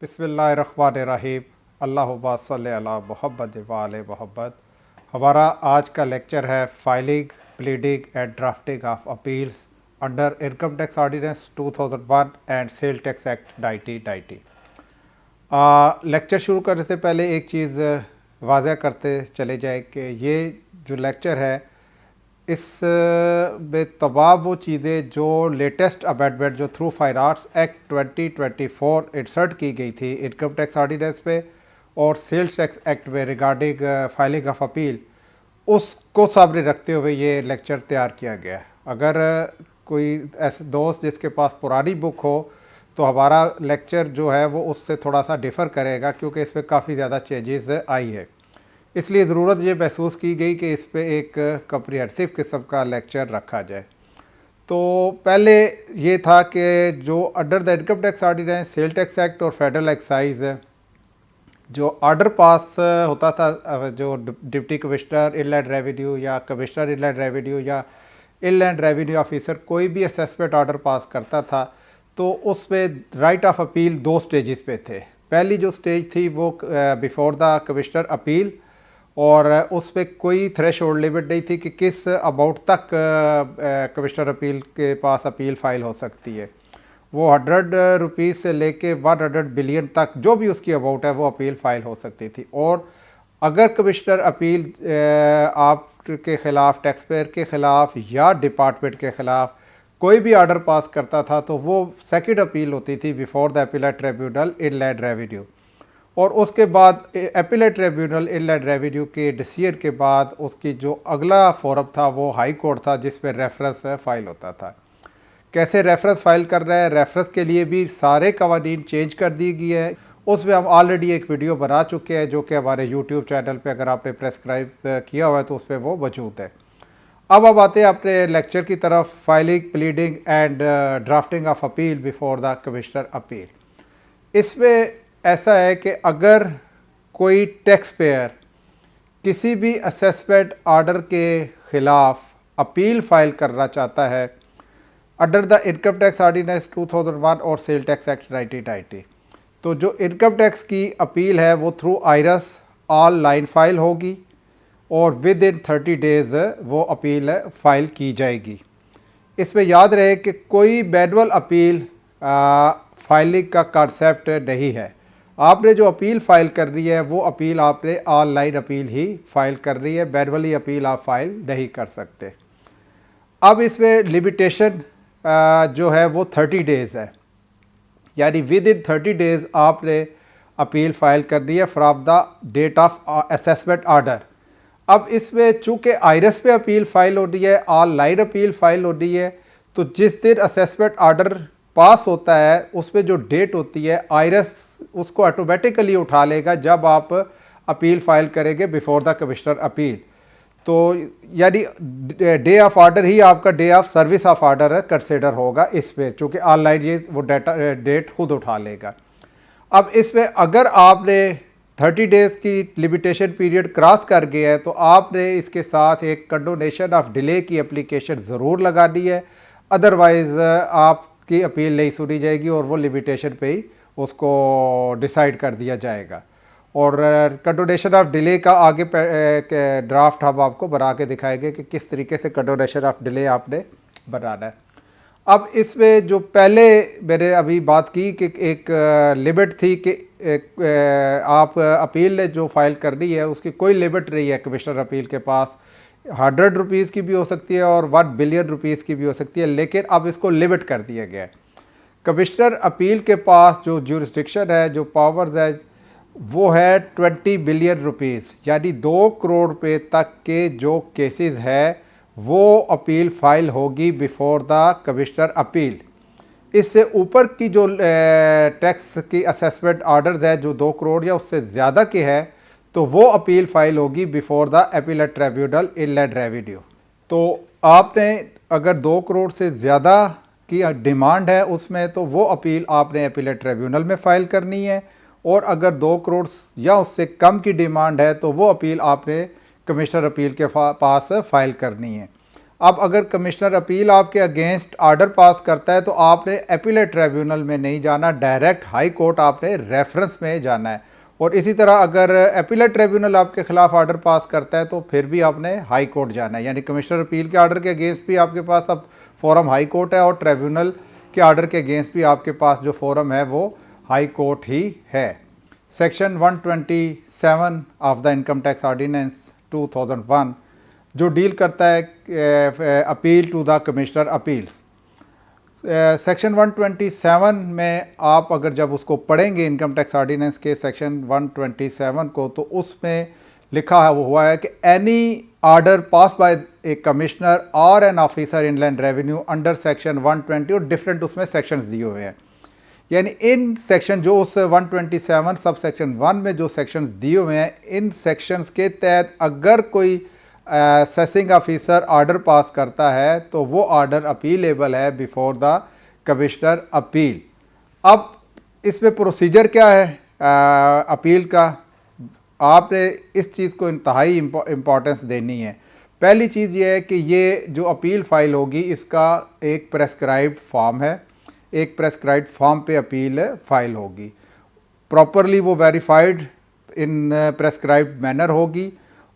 बिस्मिल्लाहिर्रहमानिर्रहीम। अल्लाहुम्मा सल्लि अला मुहम्मद व आले मोहम्मद। हमारा आज का लेक्चर है filing, pleading and drafting of appeals under income tax ordinance 2001 and sale tax act 1990। Lecture शुरू करने से पहले एक चीज़ वाज़ह करते चले जाए कि ये जो लेक्चर है इस में तमाम वो चीज़ें जो लेटेस्ट अमेंडमेंट जो through fine arts act 2024 insert की गई थी इनकम टैक्स ऑर्डिनेंस पे और सेल्स टैक्स एक्ट में रिगार्डिंग फाइलिंग ऑफ अपील, उसको सामने रखते हुए ये लेक्चर तैयार किया गया है। अगर कोई ऐसे दोस्त जिसके पास पुरानी बुक हो तो हमारा लेक्चर जो है वो उससे थोड़ा सा डिफ़र करेगा, क्योंकि इसमें काफ़ी ज़्यादा चेंजेस आई है। इसलिए ज़रूरत ये महसूस की गई कि इस पे एक कम्प्रिहेंसिव किस्म का लेक्चर रखा जाए। तो पहले ये था कि जो under the income tax ordinance, sale tax act और फेडरल एक्साइज जो ऑर्डर पास होता था, जो डिप्टी कमिश्नर इनलैंड रेवेन्यू या कमिश्नर इनलैंड रेवेन्यू या इनलैंड रेवेन्यू ऑफिसर कोई भी असेसमेंट ऑर्डर पास करता था तो उसमें राइट ऑफ अपील दो स्टेजेस पे थे। पहली जो स्टेज थी वो बिफोर द कमिश्नर अपील, और उस पर कोई थ्रेश होल्ड लिमिट नहीं थी कि किस अमाउंट तक कमिश्नर अपील के पास अपील फ़ाइल हो सकती है। वो 100 रुपीज़ से लेके 100 बिलियन तक जो भी उसकी अमाउंट है वो अपील फ़ाइल हो सकती थी। और अगर कमिश्नर अपील आपके ख़िलाफ़, टैक्स पेयर के ख़िलाफ़ या डिपार्टमेंट के ख़िलाफ़ कोई भी ऑर्डर पास करता था तो वो सेकंड अपील होती थी before the appellate tribunal inland revenue. और उसके बाद अपीलेट ट्रिब्यूनल इनलैंड रेवेन्यू के डिसीजन के बाद उसकी जो अगला फोरम था वो हाई कोर्ट था, जिस पर रेफरेंस फाइल होता था। कैसे रेफरेंस फाइल कर रहा है, रेफरेंस के लिए भी सारे कवानीन चेंज कर दी गई है। उसमें हम ऑलरेडी एक वीडियो बना चुके हैं जो कि हमारे यूट्यूब चैनल पे अगर आपने प्रेस्क्राइब किया हुआ है तो उस पर वो मौजूद है। अब आते हैं अपने लेक्चर की तरफ, filing, pleading and drafting of appeal before the commissioner appeal. इसमें ऐसा है कि अगर कोई टैक्स पेयर किसी भी असेसमेंट ऑर्डर के ख़िलाफ़ अपील फ़ाइल करना चाहता है under the income tax ordinance 2001 और सेल टैक्स एक्ट 1990, तो जो इनकम टैक्स की अपील है वो थ्रू आयरस ऑनलाइन फ़ाइल होगी और विद इन 30 डेज़ वो अपील फ़ाइल की जाएगी। इसमें याद रहे कि कोई मैनुअल अपील फाइलिंग का कॉन्सेप्ट नहीं है। आपने जो अपील फ़ाइल कर रही है वो अपील आपने ऑनलाइन अपील ही फ़ाइल कर रही है, मैनुअली अपील आप फाइल नहीं कर सकते। अब इसमें लिमिटेशन जो है वो 30 डेज़ है, यानी विद इन 30 डेज़ आपने अपील फ़ाइल करनी है from the date of assessment order. अब इसमें चूँकि आयरस पे अपील फ़ाइल हो रही है, ऑनलाइन अपील फ़ाइल हो रही है, तो जिस दिन असेसमेंट ऑर्डर पास होता है उसमें जो डेट होती है आयरस उसको ऑटोमेटिकली उठा लेगा जब आप अपील फ़ाइल करेंगे बिफोर द कमिश्नर अपील। तो यानी डे ऑफ ऑर्डर ही आपका day of service of order consider होगा इसमें, चूँकि ऑनलाइन ये वो डेट खुद उठा लेगा। अब इसमें अगर आपने 30 डेज़ की लिमिटेशन पीरियड क्रॉस कर गया है तो आपने इसके साथ एक कंडोनेशन ऑफ डिले की एप्लीकेशन ज़रूर लगानी है, अदरवाइज़ आपकी अपील नहीं सुनी जाएगी और वो लिमिटेशन पे ही उसको डिसाइड कर दिया जाएगा। और कंडोनेशन ऑफ डिले का आगे ड्राफ्ट हम आपको बना के दिखाएंगे कि किस तरीके से कंडोनेशन ऑफ डिले आपने बनाना है। अब इसमें जो पहले मैंने अभी बात की कि एक लिमिट थी कि आप अपील जो फाइल करनी है उसकी कोई लिमिट नहीं है कमिश्नर अपील के पास। 100 रुपीज़ की भी हो सकती है और 1 बिलियन रुपीज़ की भी हो सकती है, लेकिन अब इसको लिमिट कर दिया गया है। कमिश्नर अपील के पास जो ज्यूरिसडिक्शन है, जो पावर्स है, वो है 20 बिलियन रुपीज़, यानी 2 करोड़ रुपए तक के जो केसेस है वो अपील फ़ाइल होगी बिफोर द कमिश्नर अपील। इससे ऊपर की जो टैक्स की असेसमेंट ऑर्डर्स है जो 2 करोड़ या उससे ज़्यादा के है तो वो अपील फ़ाइल होगी before the appellate tribunal inland revenue. तो आपने अगर 2 करोड़ से ज़्यादा की डिमांड है उसमें तो वो अपील आपने अपीलेट ट्रिब्यूनल में फ़ाइल करनी है, और अगर 2 करोड़ या उससे कम की डिमांड है तो वो अपील आपने कमिश्नर अपील के पास फ़ाइल करनी है। अब अगर कमिश्नर अपील आपके अगेंस्ट आर्डर पास करता है तो आपने अपीलेट ट्रिब्यूनल में नहीं जाना, डायरेक्ट हाई कोर्ट आपने रेफरेंस में जाना है। और इसी तरह अगर अपीलेट ट्रिब्यूनल आपके खिलाफ आर्डर पास करता है तो फिर भी आपने हाई कोर्ट जाना है। यानी कमिश्नर अपील के आर्डर के अगेंस्ट भी आपके पास अब फोरम हाई कोर्ट है और ट्रिब्यूनल के आर्डर के अगेंस्ट भी आपके पास जो फोरम है वो हाई कोर्ट ही है। Section 127 of the income tax ordinance 2001 जो डील करता है appeal to the commissioner appeals. Section 127 में आप अगर जब उसको पढ़ेंगे इनकम टैक्स ऑर्डिनेंस के सेक्शन 127 को, तो उसमें लिखा हुआ है कि any order pass by a commissioner और an officer inland revenue under section 120 और डिफरेंट उसमें सेक्शंस दिए हुए हैं। यानी इन सेक्शन जो उस 127 सब सेक्शन 1 में जो सेक्शंस दिए हुए हैं, इन सेक्शंस के तहत अगर कोई सेसिंग ऑफिसर ऑर्डर पास करता है तो वो ऑर्डर अपीलेबल है बिफोर द कमिश्नर अपील। अब इसमें प्रोसीजर क्या है अपील का, आपने इस चीज़ को इंतहाई इम्पोर्टेंस देनी है। पहली चीज़ ये है कि ये जो अपील फाइल होगी इसका एक प्रेस्क्राइब्ड फॉर्म है, एक प्रेस्क्राइब्ड फॉर्म पे अपील फाइल होगी, प्रॉपरली वो वेरीफाइड इन प्रेस्क्राइब्ड मैनर होगी।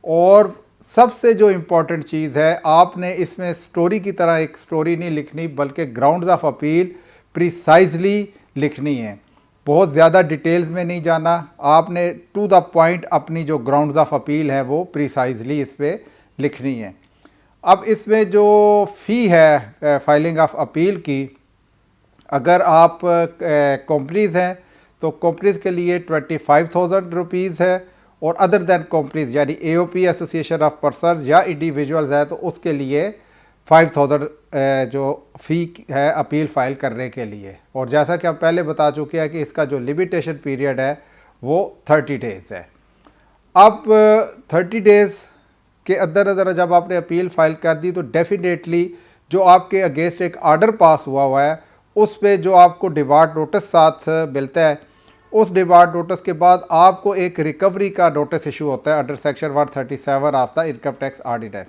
और सबसे जो इम्पोर्टेंट चीज़ है, आपने इसमें स्टोरी की तरह एक स्टोरी नहीं लिखनी बल्कि ग्राउंड्स ऑफ अपील प्रिसाइजली लिखनी है। बहुत ज़्यादा डिटेल्स में नहीं जाना, आपने टू द पॉइंट अपनी जो ग्राउंड्स ऑफ अपील है वो प्रिसाइजली इस पर लिखनी है। अब इसमें जो फ़ी है फाइलिंग ऑफ अपील की, अगर आप कंपनीज़ हैं तो कंपनीज़ के लिए 25,000 रुपीज़ है, और अदर दैन कंपनीज यानी एओपी एसोसिएशन ऑफ पर्सन या इंडिविजुअल्स है तो उसके लिए 5,000 जो फ़ी है अपील फाइल करने के लिए। और जैसा कि हम पहले बता चुके हैं कि इसका जो लिमिटेशन पीरियड है वो 30 डेज़ है। अब 30 डेज़ के अंदर जब आपने अपील फाइल कर दी तो डेफिनेटली जो आपके अगेंस्ट एक आर्डर पास हुआ है उस पर जो आपको डिमांड नोटिस साथ मिलता है, उस डिमांड नोटिस के बाद आपको एक रिकवरी का नोटिस इशू होता है under section 137 of the income tax ordinance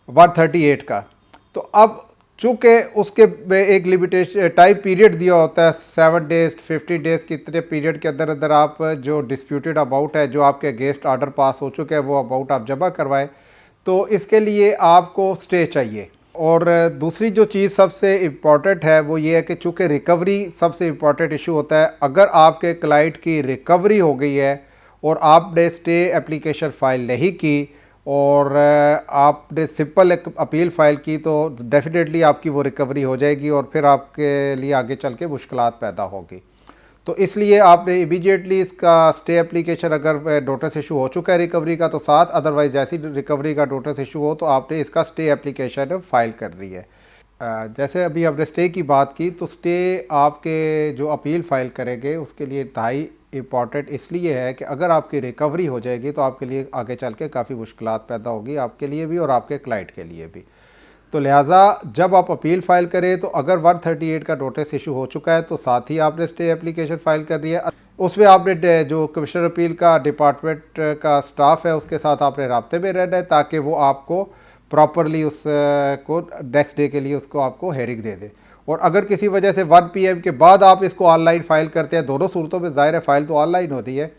138 का। तो अब चूँकि उसके एक लिमिटेशन टाइम पीरियड दिया होता है 7 डेज़ 15 डेज़ की, इतने पीरियड के अंदर आप जो डिस्प्यूटेड अमाउंट है जो आपके अगेंस्ट आर्डर पास हो चुके हैं वो अमाउंट आप जमा करवाएं, तो इसके लिए आपको स्टे चाहिए। और दूसरी जो चीज़ सबसे इम्पॉर्टेंट है वो ये है कि चूँकि रिकवरी सबसे इम्पॉर्टेंट इशू होता है, अगर आपके क्लाइंट की रिकवरी हो गई है और आपने स्टे एप्लीकेशन फाइल नहीं की और आपने सिंपल अपील फाइल की तो डेफिनेटली आपकी वो रिकवरी हो जाएगी और फिर आपके लिए आगे चल के मुश्किलात पैदा होगी। तो इसलिए आपने इमीडिएटली इसका स्टे एप्लीकेशन अगर नोटिस इशू हो चुका है रिकवरी का तो साथ, अदरवाइज जैसी रिकवरी का नोटिस इशू हो तो आपने इसका स्टे एप्लीकेशन फाइल कर रही है। जैसे अभी हमने स्टे की बात की तो स्टे आपके जो अपील फाइल करेंगे उसके लिए इंतहाई इम्पॉर्टेंट इसलिए है कि अगर आपकी रिकवरी हो जाएगी तो आपके लिए आगे चल के काफ़ी मुश्किलात पैदा होगी, आपके लिए भी और आपके क्लाइंट के लिए भी। तो लिहाजा जब आप अपील फाइल करें तो अगर 138 का नोटिस इशू हो चुका है तो साथ ही आपने स्टे एप्लीकेशन फाइल कर रही है, उसमें आपने जो कमिश्नर अपील का डिपार्टमेंट का स्टाफ है उसके साथ आपने राब्ते में रहना है ताकि वो आपको प्रॉपरली उसको नेक्स्ट डे के लिए उसको आपको हेयरिंग दे दे। और अगर किसी वजह से 1 PM के बाद आप इसको ऑनलाइन फ़ाइल करते हैं, दोनों सूरतों में ज़ाहिर है फ़ाइल तो ऑनलाइन होती है,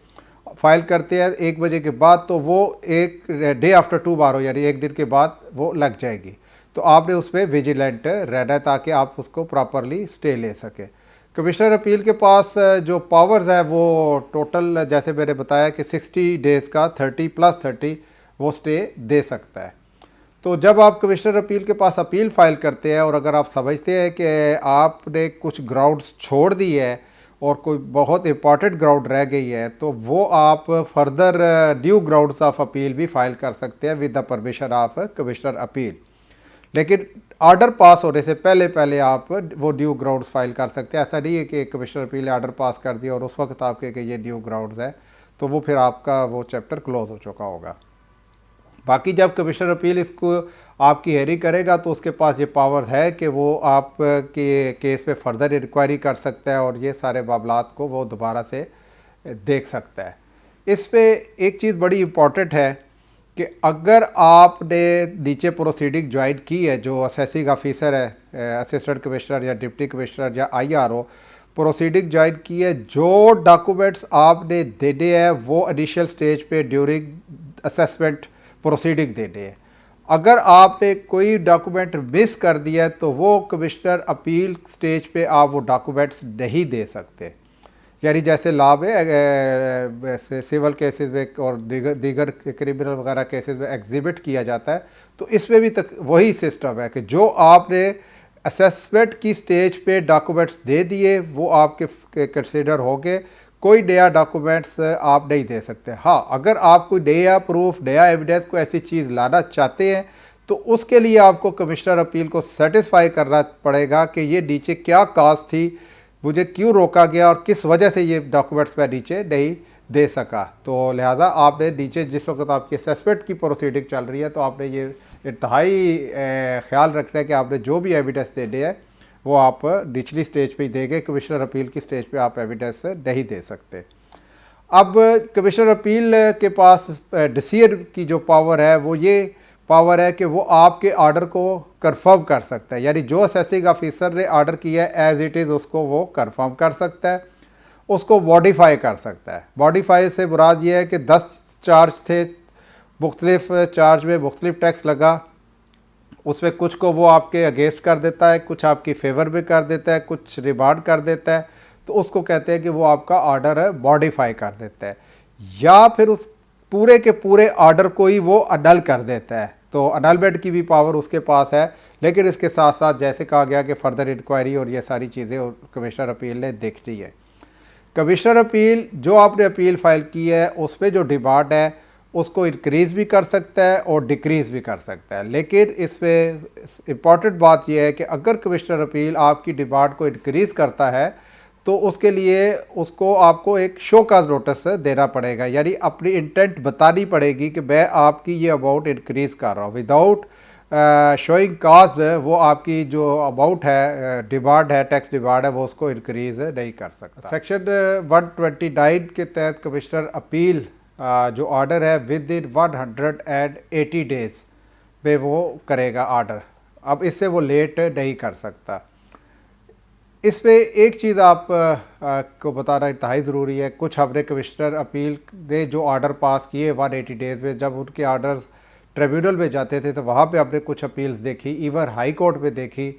फ़ाइल करते हैं 1 बजे के बाद तो वो एक डे आफ्टर टुमारो यानी एक दिन के बाद वो लग जाएगी। तो आपने उस पर विजिलेंट रहना है ताकि आप उसको प्रॉपरली स्टे ले सकें। कमिश्नर अपील के पास जो पावर्स है वो टोटल जैसे मैंने बताया कि 60 डेज़ का 30+30 वो स्टे दे सकता है। तो जब आप कमिश्नर अपील के पास अपील फाइल करते हैं और अगर आप समझते हैं कि आपने कुछ ग्राउंड्स छोड़ दी है और कोई बहुत इंपॉर्टेंट ग्राउंड रह गई है तो वो आप further due grounds of appeal भी फाइल कर सकते हैं with the permission of commissioner appeal. लेकिन ऑर्डर पास होने से पहले आप वो ड्यू ग्राउंड्स फाइल कर सकते हैं। ऐसा नहीं है कि कमिश्नर अपील ने ऑर्डर पास कर दिया और उस वक्त आपके कि ये ड्यू ग्राउंड्स है तो वो फिर आपका वो चैप्टर क्लोज हो चुका होगा। बाकी जब कमिश्नर अपील इसको आपकी हेयरिंग करेगा तो उसके पास ये पावर है कि वो आप के केस पे फर्दर इंक्वायरी कर सकता है और ये सारे मामलात को वो दोबारा से देख सकता है। इस पे एक चीज़ बड़ी इम्पॉर्टेंट है कि अगर आपने नीचे प्रोसीडिंग ज्वाइन की है, जो असेसिंग ऑफिसर है, असिस्टेंट कमिश्नर या डिप्टी कमिश्नर या आईआरओ, प्रोसीडिंग ज्वाइन की है, जो डॉक्यूमेंट्स आपने देने हैं वो इनिशियल स्टेज पे ड्यूरिंग असेसमेंट प्रोसीडिंग देने हैं। अगर आपने कोई डॉक्यूमेंट मिस कर दिया है तो वो कमिश्नर अपील स्टेज पे आप वो डॉक्यूमेंट्स नहीं दे सकते। यानी जैसे लॉ में वैसे सिविल केसेस में और दीगर क्रिमिनल वगैरह केसेस में एग्जिबिट किया जाता है, तो इसमें भी तक वही सिस्टम है कि जो आपने असेसमेंट की स्टेज पे डॉक्यूमेंट्स दे दिए वो आपके कंसिडर होंगे, कोई नया डॉक्यूमेंट्स आप नहीं दे सकते। हाँ, अगर आप कोई नया प्रूफ, नया एविडेंस, कोई ऐसी चीज़ लाना चाहते हैं तो उसके लिए आपको कमिश्नर अपील को सेटिस्फाई करना पड़ेगा कि ये नीचे क्या काज थी, मुझे क्यों रोका गया और किस वजह से ये डॉक्यूमेंट्स मैं नीचे नहीं दे सका। तो लिहाजा आपने नीचे जिस वक्त आपकी असेसमेंट की प्रोसीडिंग चल रही है तो आपने ये इंतहाई ख्याल रखना है कि आपने जो भी एविडेंस देने हैं वो आप निचली स्टेज पे ही देंगे, कमिश्नर अपील की स्टेज पे आप एविडेंस नहीं दे सकते। अब कमिश्नर अपील के पास डिसीजन की जो पावर है वो ये पावर है कि वो आपके ऑर्डर को कंफर्म कर सकता है। यानी जो असेसिंग ऑफिसर ने ऑर्डर किया है एज इट इज़ उसको वो कंफर्म कर सकता है, उसको मॉडिफाई कर सकता है। मॉडिफाई से मुराद ये है कि 10 चार्ज थे, मुख्तलिफ चार्ज में मुख्तलिफ टैक्स लगा, उसमें कुछ को वो आपके अगेंस्ट कर देता है, कुछ आपकी फेवर में कर देता है, कुछ रिमांड कर देता है, तो उसको कहते हैं कि वो आपका ऑर्डर है मॉडिफाई कर देता है। या फिर उस पूरे के पूरे ऑर्डर को ही वो अनल कर देता है, तो अनलमेंट की भी पावर उसके पास है। लेकिन इसके साथ साथ जैसे कहा गया कि फर्दर इंक्वायरी और ये सारी चीज़ें कमिश्नर अपील ने देखनी है। कमिश्नर अपील जो आपने अपील फाइल की है उस पर जो डिमांड है उसको इंक्रीज़ भी कर सकता है और डिक्रीज़ भी कर सकता है। लेकिन इस पर इम्पॉर्टेंट बात यह है कि अगर कमिश्नर अपील आपकी डिमांड को इंक्रीज़ करता है तो उसके लिए उसको आपको एक शो काज नोटिस देना पड़ेगा, यानी अपनी इंटेंट बतानी पड़ेगी कि मैं आपकी ये अमाउंट इंक्रीज़ कर रहा हूँ। विदाउट शोइंग काज वो आपकी जो अमाउंट है, डिमांड है, टैक्स डिमांड है, वो उसको इंक्रीज़ नहीं कर सकता। सेक्शन 129 के तहत कमिश्नर अपील जो ऑर्डर है विद इन 180 डेज़ में वो करेगा ऑर्डर। अब इससे वो लेट नहीं कर सकता। इस पे एक चीज़ आप को बताना इंतहाई ज़रूरी है। कुछ हमने कमिश्नर अपील ने जो ऑर्डर पास किए 180 डेज़ में, जब उनके ऑर्डर्स ट्रिब्यूनल में जाते थे तो वहाँ पे हमने कुछ अपील्स देखी, इवन हाई कोर्ट में देखी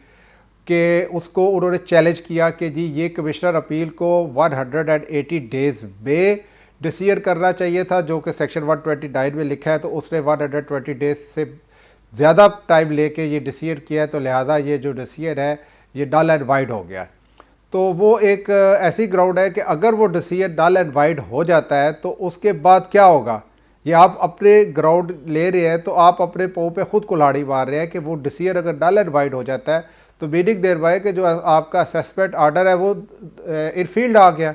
कि उसको उन्होंने चैलेंज किया कि जी ये कमिश्नर अपील को 180 डेज़ में डिसीजन करना चाहिए था, जो कि सेक्शन 129 में लिखा है, तो उसने 120 डेज़ से ज़्यादा टाइम लेके ये डिसीजन किया है। तो लिहाजा ये जो डिसीजन है ये डल एंड वाइड हो गया। तो वो एक ऐसी ग्राउंड है कि अगर वो डिसीजन डल एंड वाइड हो जाता है तो उसके बाद क्या होगा, ये आप अपने ग्राउंड ले रहे हैं तो आप अपने पाँव पे खुद कुल्हाड़ी मार रहे हैं कि वो डिसीजन अगर डल एंड वाइड हो जाता है तो मीनिंग देर बाय कि जो आपका असेसमेंट ऑर्डर है वो इनफील्ड आ गया।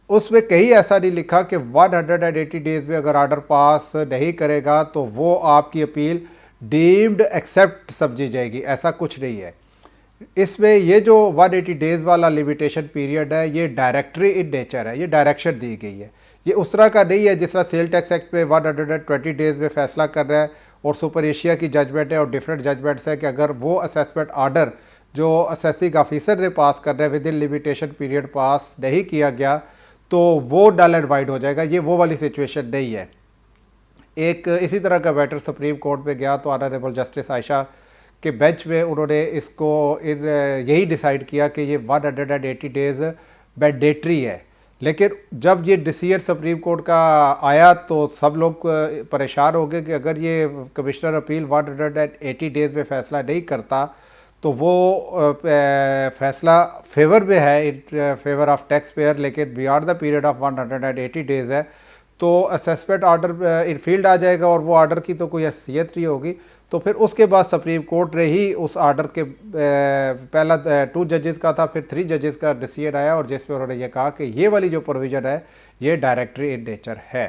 उसमें कहीं ऐसा नहीं लिखा कि 180 डेज़ में अगर ऑर्डर पास नहीं करेगा तो वो आपकी अपील डीम्ड एक्सेप्ट समझी जाएगी, ऐसा कुछ नहीं है। इसमें ये जो 180 डेज़ वाला लिमिटेशन पीरियड है ये डायरेक्टरी इन नेचर है, ये डायरेक्शन दी गई है। ये उस तरह का नहीं है जिस तरह सेल टैक्स एक्ट पे 120 डेज़ में फैसला कर रहा है और सुपर एशिया की जजमेंट है और डिफरेंट जजमेंट्स है कि अगर वो असेसमेंट ऑर्डर जो असेसिंग ऑफिसर ने पास कर रहे हैं विद इन लिमिटेशन पीरियड पास नहीं किया गया तो वो डल एंड वाइड हो जाएगा। ये वो वाली सिचुएशन नहीं है। एक इसी तरह का मैटर सुप्रीम कोर्ट में गया तो ऑनरेबल जस्टिस आयशा के बेंच में उन्होंने इसको यही डिसाइड किया कि ये 180 डेज़ मैंडेटरी है। लेकिन जब ये डिसीजन सुप्रीम कोर्ट का आया तो सब लोग परेशान हो गए कि अगर ये कमिश्नर अपील 180 डेज़ में फ़ैसला नहीं करता तो वो फैसला फेवर में है, in favour of taxpayer, लेकिन beyond the period of 180 days है तो असेसमेंट ऑर्डर इन फील्ड आ जाएगा और वो ऑर्डर की तो कोई हैसियत नहीं होगी। तो फिर उसके बाद सुप्रीम कोर्ट ने ही उस ऑर्डर के पहला 2 जजेस का था, फिर 3 जजेस का डिसीजन आया और जिसमें उन्होंने ये कहा कि ये वाली जो प्रोविज़न है ये डायरेक्टरी इन नेचर है।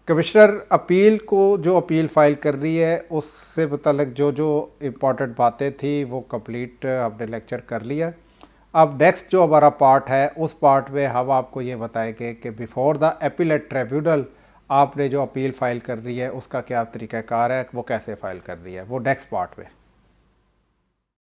कमिश्नर अपील को जो अपील फाइल कर रही है उससे मुतल्लिक जो जो इम्पॉर्टेंट बातें थी वो कंप्लीट हमने लेक्चर कर लिया। अब नेक्स्ट जो हमारा पार्ट है उस पार्ट में हम आपको ये बताएंगे कि बिफोर द अपीलेट ट्रिब्यूनल आपने जो अपील फ़ाइल कर रही है उसका क्या तरीक़ाकार है, वो कैसे फ़ाइल कर रही है, वो नेक्स्ट पार्ट में।